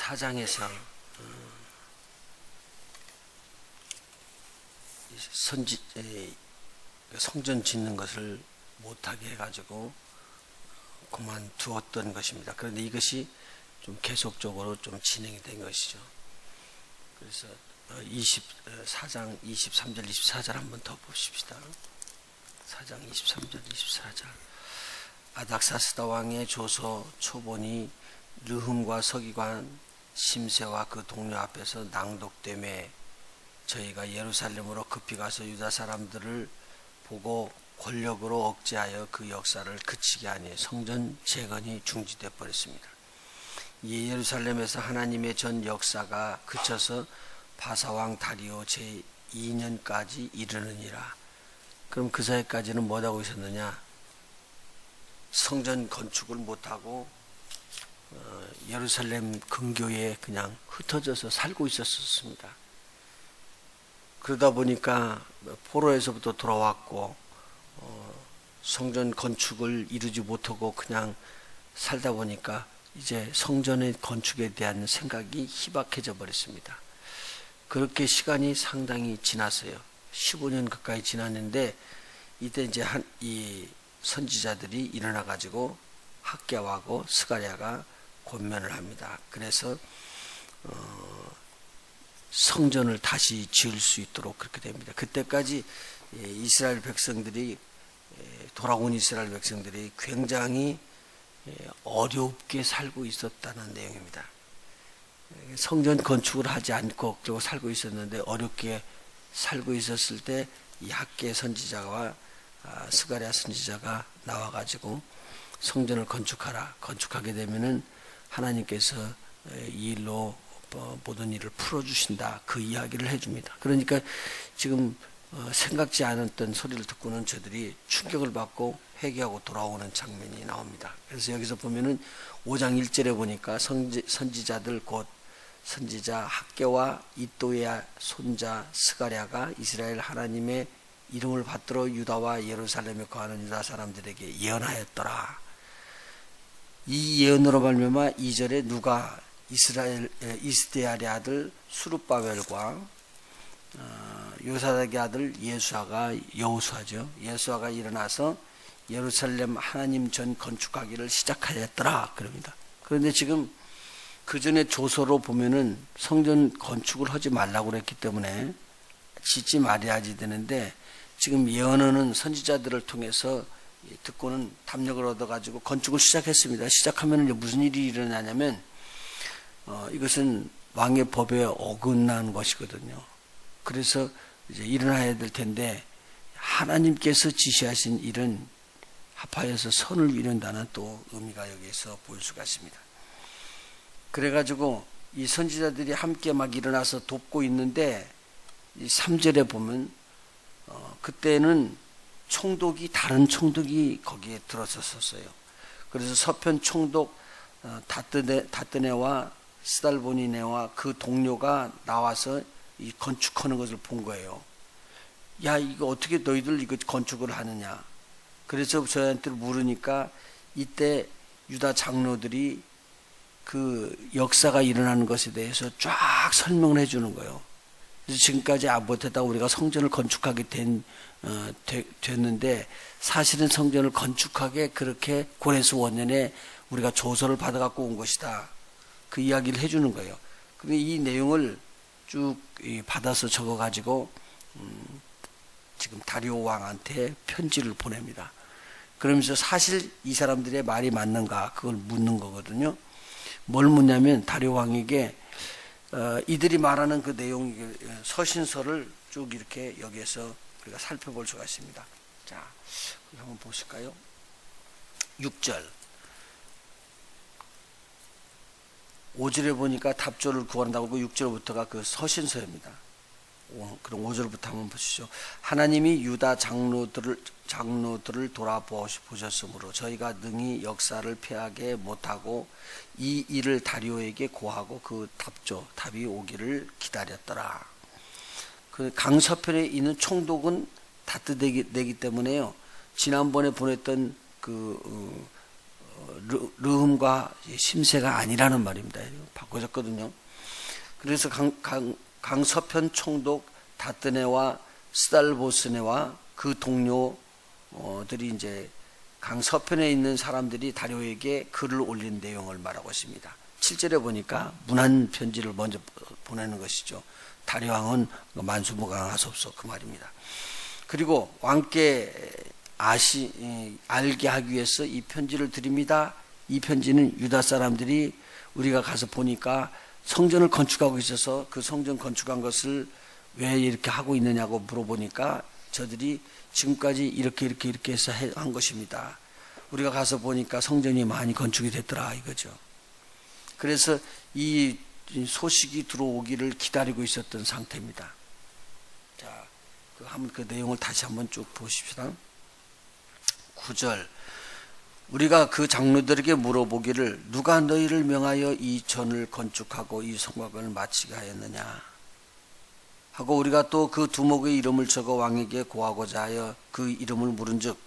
4장에서 성전 짓는 것을 못하게 해가지고 그만두었던 것입니다. 그런데 이것이 좀 계속적으로 좀 진행이 된 것이죠. 그래서 4장 23절 24절 한번 더 보십시다. 4장 23절 24절. 아닥사스다 왕의 조서 초본이 르흠과 서기관 심세와 그 동료 앞에서 낭독되매 저희가 예루살렘으로 급히 가서 유다 사람들을 보고 권력으로 억제하여 그 역사를 그치게 하니 성전 재건이 중지되어 버렸습니다. 이 예루살렘에서 하나님의 전 역사가 그쳐서 바사왕 다리오 제2년까지 이르느니라. 그럼 그 사이까지는 뭐 하고 있었느냐? 성전 건축을 못하고 예루살렘 근교에 그냥 흩어져서 살고 있었습니다. 그러다 보니까 포로에서부터 돌아왔고 성전 건축을 이루지 못하고 그냥 살다 보니까 이제 성전의 건축에 대한 생각이 희박해져 버렸습니다. 그렇게 시간이 상당히 지났어요. 15년 가까이 지났는데 이때 이제 이 선지자들이 일어나 가지고 학개하고 스가랴가 권면을 합니다. 그래서 성전을 다시 지을 수 있도록 그렇게 됩니다. 그때까지 이스라엘 백성들이 돌아온 이스라엘 백성들이 굉장히 어렵게 살고 있었다는 내용입니다. 성전 건축을 하지 않고 그리고 살고 있었는데 어렵게 살고 있었을 때 이 학개 선지자와 스가랴 선지자가 나와가지고 성전을 건축하라. 건축하게 되면은 하나님께서 이 일로 모든 일을 풀어주신다. 그 이야기를 해줍니다. 그러니까 지금 생각지 않았던 소리를 듣고는 저들이 충격을 받고 회개하고 돌아오는 장면이 나옵니다. 그래서 여기서 보면은 5장 1절에 보니까 선지자들 곧 선지자 학개와 이도야 손자 스가랴가 이스라엘 하나님의 이름을 받들어 유다와 예루살렘에 거하는 유다 사람들에게 예언하였더라. 이 예언으로 말미암아 2절에 누가 이스대알의 아들 수룹바벨과 요사닥의 아들 여호수아죠. 예수아가 일어나서 예루살렘 하나님 전 건축하기를 시작하였더라. 그럽니다. 그런데 지금 그 전에 조서로 보면은 성전 건축을 하지 말라고 그랬기 때문에 짓지 말아야지 되는데 지금 예언하는 선지자들을 통해서 듣고는 담력을 얻어가지고 건축을 시작했습니다. 시작하면 무슨 일이 일어나냐면 이것은 왕의 법에 어긋난 것이거든요. 그래서 이제 일어나야 될 텐데 하나님께서 지시하신 일은 합하여서 선을 이룬다는 또 의미가 여기에서 볼 수가 있습니다. 그래가지고 이 선지자들이 함께 막 일어나서 돕고 있는데 이 3절에 보면 그때는 총독이 다른 총독이 거기에 들어섰었어요. 그래서 서편 총독 다뜨네와 스달보니네와 그 동료가 나와서 이 건축하는 것을 본 거예요. 야, 이거 어떻게 너희들 이거 건축을 하느냐? 그래서 저희한테 물으니까 이때 유다 장로들이 그 역사가 일어나는 것에 대해서 쫙 설명을 해주는 거예요. 그래서 지금까지 못했다고 우리가 성전을 건축하게 됐는데 사실은 성전을 건축하게 그렇게 고레스 원년에 우리가 조서를 받아갖고 온 것이다. 그 이야기를 해주는 거예요. 근데 이 내용을 쭉 받아서 적어가지고 지금 다리오 왕한테 편지를 보냅니다. 그러면서 사실 이 사람들의 말이 맞는가 그걸 묻는 거거든요. 뭘 묻냐면 다리오 왕에게 이들이 말하는 그 내용 서신서를 쭉 이렇게 여기에서 우리가 살펴볼 수가 있습니다. 자, 한번 보실까요? 6절 5절에 보니까 답조를 구한다고 하고 6절부터가 그 서신서입니다. 그럼 5절부터 한번 보시죠. 하나님이 유다 장로들을 돌아보셨으므로 저희가 능히 역사를 피하게 못하고 이 일을 다리오에게 고하고 그 답이 오기를 기다렸더라. 그 강서편에 있는 총독은 다뜨되기 때문에요. 지난번에 보냈던 그 르흠과 심세가 아니라는 말입니다. 바꿔졌거든요. 그래서 강서편 총독 다뜨네와 스달보스네와 그 동료들이 이제 강서편에 있는 사람들이 다리오에게 글을 올린 내용을 말하고 있습니다. 7절에 보니까 문안 편지를 먼저 보내는 것이죠. 다리 왕은 만수무강하소서 그 말입니다. 그리고 왕께 알게 하기 위해서 이 편지를 드립니다. 이 편지는 유다 사람들이 우리가 가서 보니까 성전을 건축하고 있어서 그 성전 건축한 것을 왜 이렇게 하고 있느냐고 물어보니까 저들이 지금까지 이렇게 해서 한 것입니다. 우리가 가서 보니까 성전이 많이 건축이 됐더라 이거죠. 그래서 이 소식이 들어오기를 기다리고 있었던 상태입니다. 자, 한번 그 내용을 다시 한번 쭉 보십시다. 9절. 우리가 그 장로들에게 물어보기를 누가 너희를 명하여 이 전을 건축하고 이 성곽을 마치게 하였느냐 하고 우리가 또 그 두목의 이름을 적어 왕에게 고하고자 하여 그 이름을 물은즉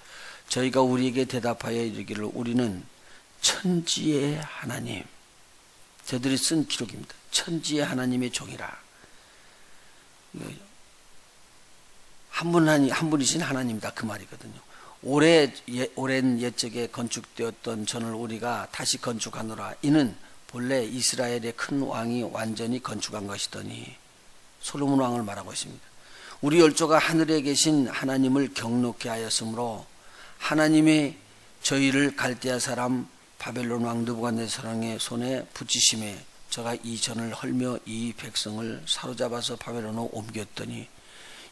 저희가 우리에게 대답하여 이르기를 우리는 천지의 하나님, 저들이 쓴 기록입니다. 천지의 하나님의 종이라. 한 분이신 하나님이다 그 말이거든요. 오랜 옛적에 건축되었던 전을 우리가 다시 건축하노라. 이는 본래 이스라엘의 큰 왕이 완전히 건축한 것이더니 솔로몬 왕을 말하고 있습니다. 우리 열조가 하늘에 계신 하나님을 경록케 하였으므로 하나님이 저희를 갈대아 사람 바벨론 왕 느부갓네살의 손에 붙이심에 저가 이 전을 헐며 이 백성을 사로잡아서 바벨론으로 옮겼더니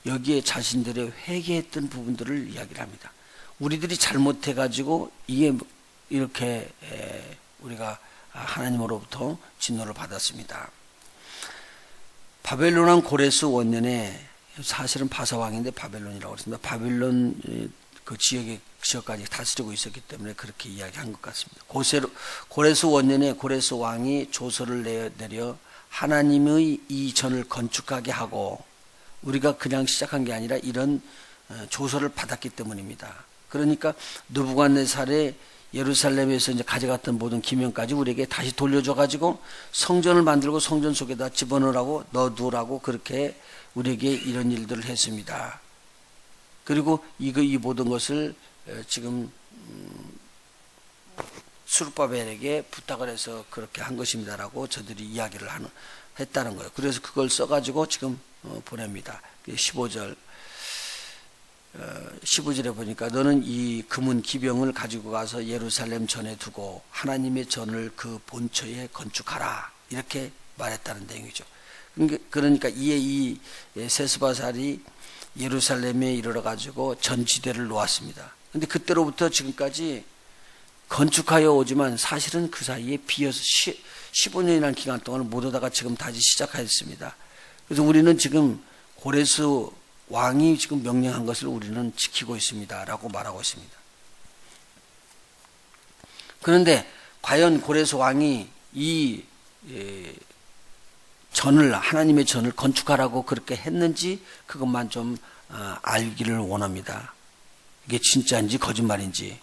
여기에 자신들의 회개했던 부분들을 이야기를 합니다. 우리들이 잘못해가지고 이게 이렇게 우리가 하나님으로부터 진노를 받았습니다. 바벨론 왕 고레스 원년에 사실은 바사왕인데 바벨론이라고 했습니다. 바벨론 그 지역까지 다스리고 있었기 때문에 그렇게 이야기한 것 같습니다. 고레스 원년에 고레스 왕이 조서를 내려 하나님의 이 전을 건축하게 하고 우리가 그냥 시작한 게 아니라 이런 조서를 받았기 때문입니다. 그러니까 느부갓네살의 예루살렘에서 이제 가져갔던 모든 기명까지 우리에게 다시 돌려줘가지고 성전을 만들고 성전 속에다 집어넣으라고 넣어두라고 그렇게 우리에게 이런 일들을 했습니다. 그리고 이 모든 것을 지금 스룹바벨에게 부탁을 해서 그렇게 한 것입니다라고 저들이 이야기를 했다는 거예요. 그래서 그걸 써가지고 지금 보냅니다. 15절에 보니까 너는 이 금은 기병을 가지고 가서 예루살렘 전에 두고 하나님의 전을 그 본처에 건축하라 이렇게 말했다는 내용이죠. 그러니까 이에 이 세스바살이 예루살렘에 이르러 가지고 전지대를 놓았습니다. 그런데 그때로부터 지금까지 건축하여 오지만 사실은 그 사이에 비어서 15년이라는 기간 동안 못 오다가 지금 다시 시작하였습니다. 그래서 우리는 지금 고레스 왕이 지금 명령한 것을 우리는 지키고 있습니다 라고 말하고 있습니다. 그런데 과연 고레스 왕이 이 전을 하나님의 전을 건축하라고 그렇게 했는지 그것만 좀 알기를 원합니다. 이게 진짜인지 거짓말인지.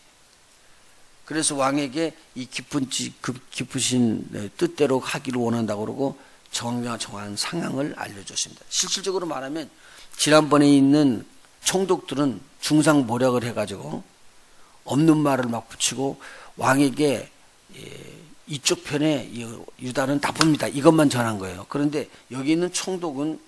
그래서 왕에게 이 깊으신 뜻대로 하기를 원한다고 그러고 정한 상황을 알려줬습니다. 실질적으로 말하면 지난번에 있는 총독들은 중상모략을 해가지고 없는 말을 막 붙이고 왕에게 이쪽 편에 유다는 나쁩니다. 이것만 전한 거예요. 그런데 여기 있는 총독은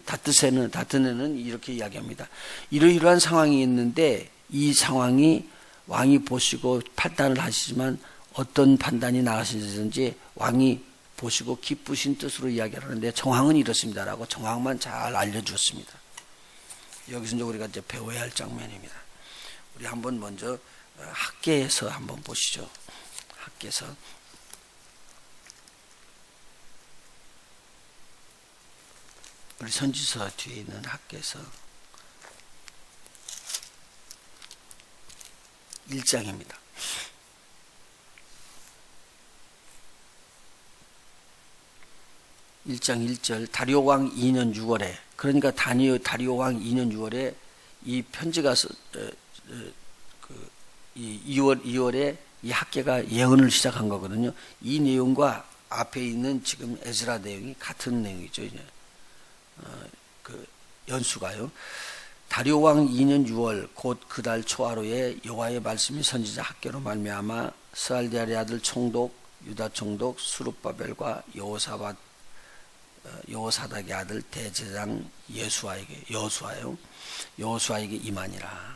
다트네는 이렇게 이야기합니다. 이러이러한 상황이 있는데 이 상황이 왕이 보시고 판단을 하시지만 어떤 판단이 나가시는지 왕이 보시고 기쁘신 뜻으로 이야기를 하는데 정황은 이렇습니다라고 정황만 잘 알려주었습니다. 여기서 이제 우리가 이제 배워야 할 장면입니다. 우리 한번 먼저 학계에서 한번 보시죠. 학계에서 우리 선지서 뒤에 있는 학계에서 1장입니다. 1장 1절 다리오 왕 2년 6월에 그러니까 다리오 왕 2년 6월에 이 편지가 2월에 이 학계가 예언을 시작한 거거든요. 이 내용과 앞에 있는 지금 에스라 내용이 같은 내용이죠. 이제 그 연수가요. 다리오 왕 2년 6월 곧 그 달 초하루에 여호와의 말씀이 선지자 학계로 말미암아 스알디엘의 아들 총독 유다 총독 수룹바벨과 여호사닥의 아들 대제사장 여호수아에게 임하니라.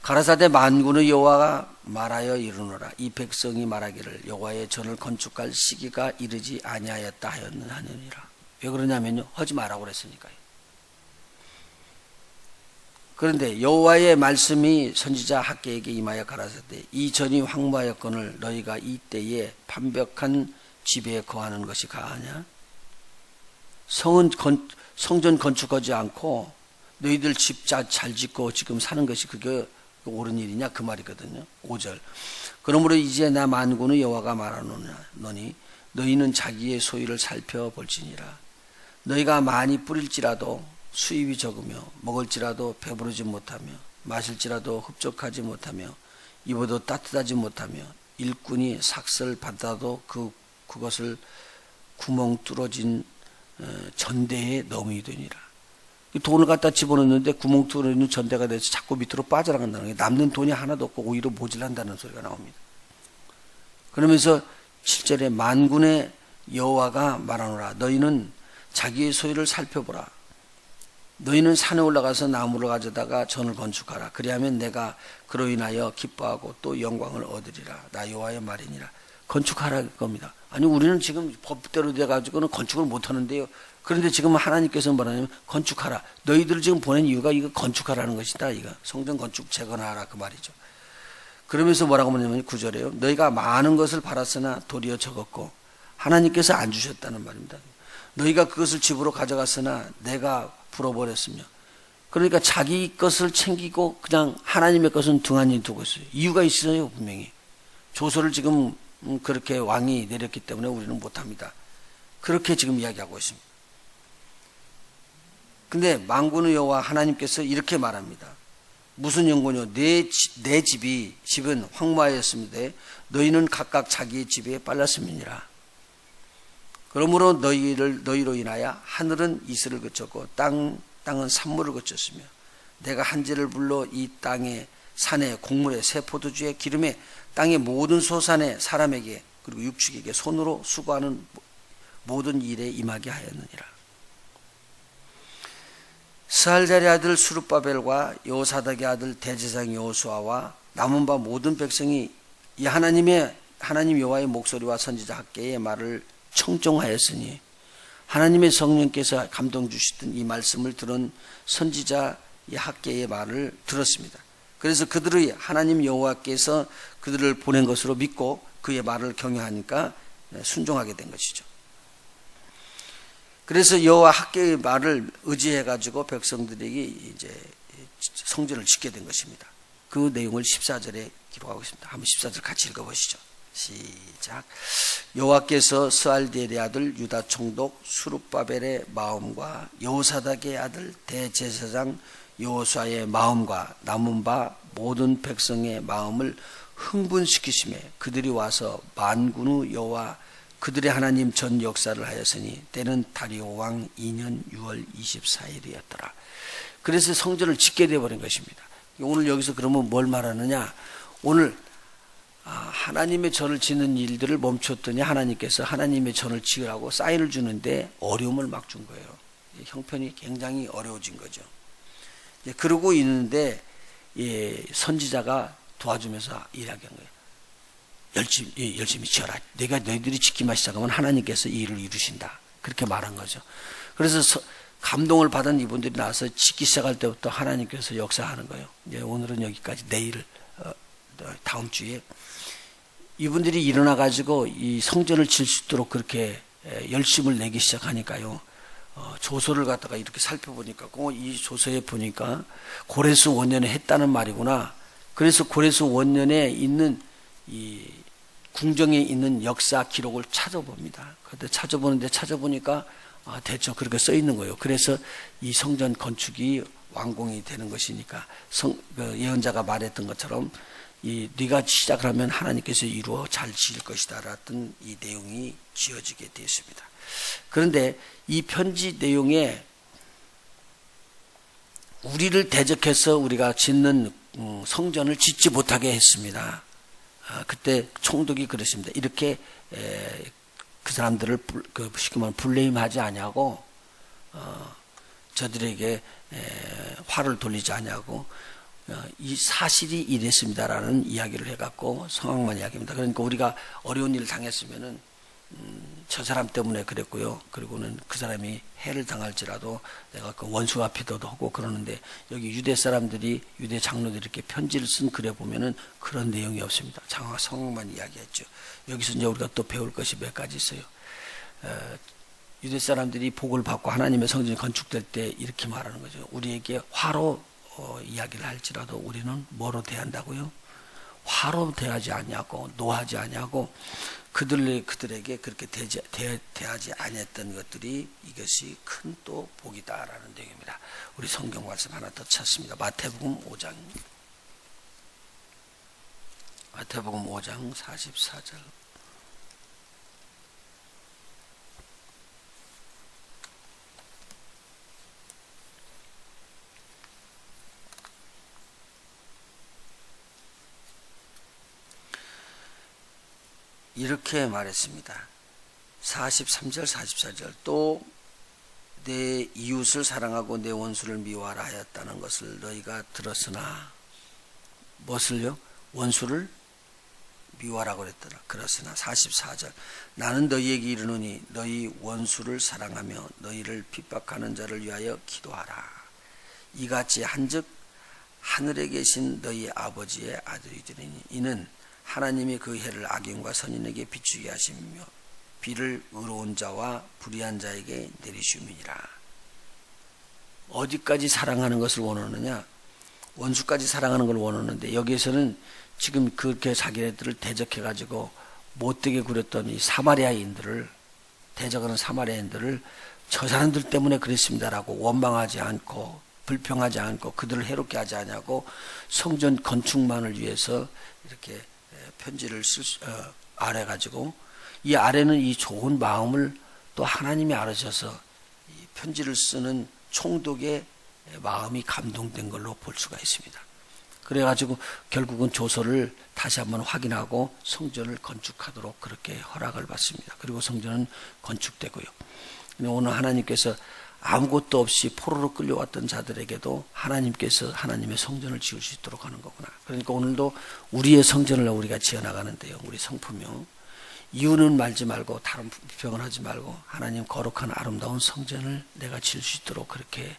가라사대 만군의 여호와가 말하여 이르노라. 이 백성이 말하기를 여호와의 전을 건축할 시기가 이르지 아니하였다 하였느니라. 왜 그러냐면요, 하지 말라고 그랬으니까요. 그런데 여호와의 말씀이 선지자 학계에게 임하여 가라사대 이 전이 황무하였거늘 너희가 이때에 판벽한 집에 거하는 것이 가하냐? 성전 건축하지 않고 너희들 집 잘 짓고 지금 사는 것이 그게 옳은 일이냐 그 말이거든요. 5절. 그러므로 이제 나 만군의 여호와가 말하노니 너희는 자기의 소유를 살펴볼지니라. 너희가 많이 뿌릴지라도 수입이 적으며 먹을지라도 배부르지 못하며 마실지라도 흡족하지 못하며 입어도 따뜻하지 못하며 일꾼이 삭슬 받아도 그것을 구멍 뚫어진 전대에 넘이 되니라. 돈을 갖다 집어넣는데 구멍 뚫어있는 전대가 돼서 자꾸 밑으로 빠져나간다는 게 남는 돈이 하나도 없고 오히려 모질한다는 소리가 나옵니다. 그러면서 7절에 만군의 여호와가 말하노라. 너희는 자기의 소유를 살펴보라. 너희는 산에 올라가서 나무를 가져다가 전을 건축하라. 그리하면 내가 그로 인하여 기뻐하고 또 영광을 얻으리라. 나 여호와의 말이니라. 건축하라 겁니다. 아니 우리는 지금 법대로 돼가지고는 건축을 못하는데요. 그런데 지금 하나님께서 뭐라냐면 건축하라. 너희들을 지금 보낸 이유가 이거 건축하라는 것이다. 이거 성전 건축 재건하라 그 말이죠. 그러면서 뭐라고 하냐면 9절에요. 너희가 많은 것을 팔았으나 도리어 적었고 하나님께서 안 주셨다는 말입니다. 너희가 그것을 집으로 가져갔으나 내가 불어버렸으며. 그러니까 자기 것을 챙기고 그냥 하나님의 것은 등한히 두고 있어요. 이유가 있어요 분명히. 조서를 지금 그렇게 왕이 내렸기 때문에 우리는 못합니다. 그렇게 지금 이야기하고 있습니다. 근데 만군의 여호와 하나님께서 이렇게 말합니다. 무슨 연고뇨? 내 집은 황무하였습니다. 너희는 각각 자기의 집에 빨랐음이니라. 그러므로 너희로 인하여 하늘은 이슬을 그쳤고 땅은 산물을 그쳤으며 내가 한지를 불러 이 땅에 산에 곡물에 새 포도주에 기름에 땅의 모든 소산에 사람에게 그리고 육축에게 손으로 수고하는 모든 일에 임하게 하였느니라. 스알디엘의 아들 수룹바벨과 여호사닥의 아들 대제사장 여호수아와 남은 바 모든 백성이 이 하나님 여호와의 목소리와 선지자 학계의 말을 청종하였으니 하나님의 성령께서 감동 주시던 이 말씀을 들은 선지자 이 학계의 말을 들었습니다. 그래서 그들의 하나님 여호와께서 그들을 보낸 것으로 믿고 그의 말을 경외하니까 순종하게 된 것이죠. 그래서 여호와 학계의 말을 의지해 가지고 백성들에게 이제 성전을 짓게 된 것입니다. 그 내용을 14절에 기록하고 있습니다. 한번 14절 같이 읽어보시죠. 시작. 여호와께서 스알디엘의 아들 유다 총독 수룹바벨의 마음과 여호사닥의 아들 대제사장 여호수아의 마음과 남은 바 모든 백성의 마음을 흥분시키시매 그들이 와서 만군의 여호와 그들의 하나님 전 역사를 하였으니 때는 다리오 왕 2년 6월 24일이었더라. 그래서 성전을 짓게 되어버린 것입니다. 오늘 여기서 그러면 뭘 말하느냐? 오늘 하나님의 전을 짓는 일들을 멈췄더니 하나님께서 하나님의 전을 지으라고 사인을 주는데 어려움을 막 준 거예요. 형편이 굉장히 어려워진 거죠. 그러고 있는데 선지자가 도와주면서 이야기한 거예요. 열심히 지어라. 내가 너희들이 짓기만 시작하면 하나님께서 이 일을 이루신다. 그렇게 말한 거죠. 그래서 감동을 받은 이분들이 나와서 짓기 시작할 때부터 하나님께서 역사하는 거예요. 이제 오늘은 여기까지. 내일 다음 주에 이분들이 일어나 가지고 이 성전을 질 수 있도록 그렇게 열심을 내기 시작하니까요. 조서를 갖다가 이렇게 살펴보니까 이 조서에 보니까 고레스 원년에 했다는 말이구나. 그래서 고레스 원년에 있는 이 궁정에 있는 역사 기록을 찾아봅니다. 그때 찾아보니까 대충 그렇게 써 있는 거예요. 그래서 이 성전 건축이 완공이 되는 것이니까 예언자가 말했던 것처럼 네가 시작을 하면 하나님께서 이루어 잘 지을 것이다 라던 이 내용이 지어지게 되었습니다. 그런데 이 편지 내용에 우리를 대적해서 우리가 짓는 성전을 짓지 못하게 했습니다. 그때 총독이 그랬습니다. 이렇게 그 사람들을 쉽게 말하면 블레임하지 아니하고 저들에게 화를 돌리지 아니하고 이 사실이 이랬습니다라는 이야기를 해갖고 상황만 이야기합니다. 그러니까 우리가 어려운 일을 당했으면은 저 사람 때문에 그랬고요. 그리고는 그 사람이 해를 당할지라도 내가 그 원수 앞에도 하고 그러는데 여기 유대 사람들이 유대 장로들이 이렇게 편지를 쓴 글에 보면은 그런 내용이 없습니다. 장화 상황만 이야기했죠. 여기서 이제 우리가 또 배울 것이 몇 가지 있어요. 유대 사람들이 복을 받고 하나님의 성전이 건축될 때 이렇게 말하는 거죠. 우리에게 화로 이야기를 할지라도 우리는 뭐로 대한다고요? 화로 대하지 아니하고 노하지 아니하고 그들에게 그렇게 대하지 아니했던 것들이 이것이 큰 또 복이다라는 내용입니다. 우리 성경 말씀 하나 더 찾습니다. 마태복음 5장 44절. 이렇게 말했습니다. 43절 44절 또 내 이웃을 사랑하고 내 원수를 미워하라 하였다는 것을 너희가 들었으나 무엇을요? 원수를 미워하라고 그랬더라. 그렇으나 44절 나는 너희에게 이르노니 너희 원수를 사랑하며 너희를 핍박하는 자를 위하여 기도하라. 이같이 한즉 하늘에 계신 너희 아버지의 아들이 되리니 이는 하나님이 그 해를 악인과 선인에게 비추게 하시며 비를 의로운 자와 불의한 자에게 내리시음이니라. 어디까지 사랑하는 것을 원하느냐? 원수까지 사랑하는 걸 원하는데 여기에서는 지금 그렇게 자기네들을 대적해가지고 못되게 구렸던 이 사마리아인들을 대적하는 사마리아인들을 저 사람들 때문에 그랬습니다라고 원망하지 않고 불평하지 않고 그들을 해롭게 하지 않냐고 성전 건축만을 위해서 이렇게 편지를 아래가지고 이 아래는 이 좋은 마음을 또 하나님이 알으셔서 이 편지를 쓰는 총독의 마음이 감동된 걸로 볼 수가 있습니다. 그래가지고 결국은 조서를 다시 한번 확인하고 성전을 건축하도록 그렇게 허락을 받습니다. 그리고 성전은 건축되고요. 오늘 하나님께서 아무것도 없이 포로로 끌려왔던 자들에게도 하나님께서 하나님의 성전을 지을 수 있도록 하는 거구나. 그러니까 오늘도 우리의 성전을 우리가 지어나가는데요. 우리 성품이요. 이유는 말지 말고 다른 비평을 하지 말고 하나님 거룩한 아름다운 성전을 내가 지을 수 있도록 그렇게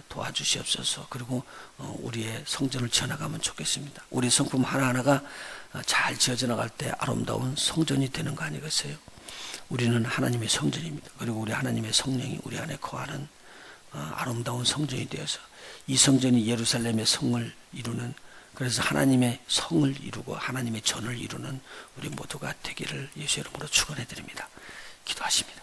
도와주시옵소서. 그리고 우리의 성전을 지어나가면 좋겠습니다. 우리 성품 하나하나가 잘 지어져 나갈 때 아름다운 성전이 되는 거 아니겠어요? 우리는 하나님의 성전입니다. 그리고 우리 하나님의 성령이 우리 안에 거하는 아름다운 성전이 되어서 이 성전이 예루살렘의 성을 이루는 그래서 하나님의 성을 이루고 하나님의 전을 이루는 우리 모두가 되기를 예수 이름으로 축원해 드립니다. 기도하십니다.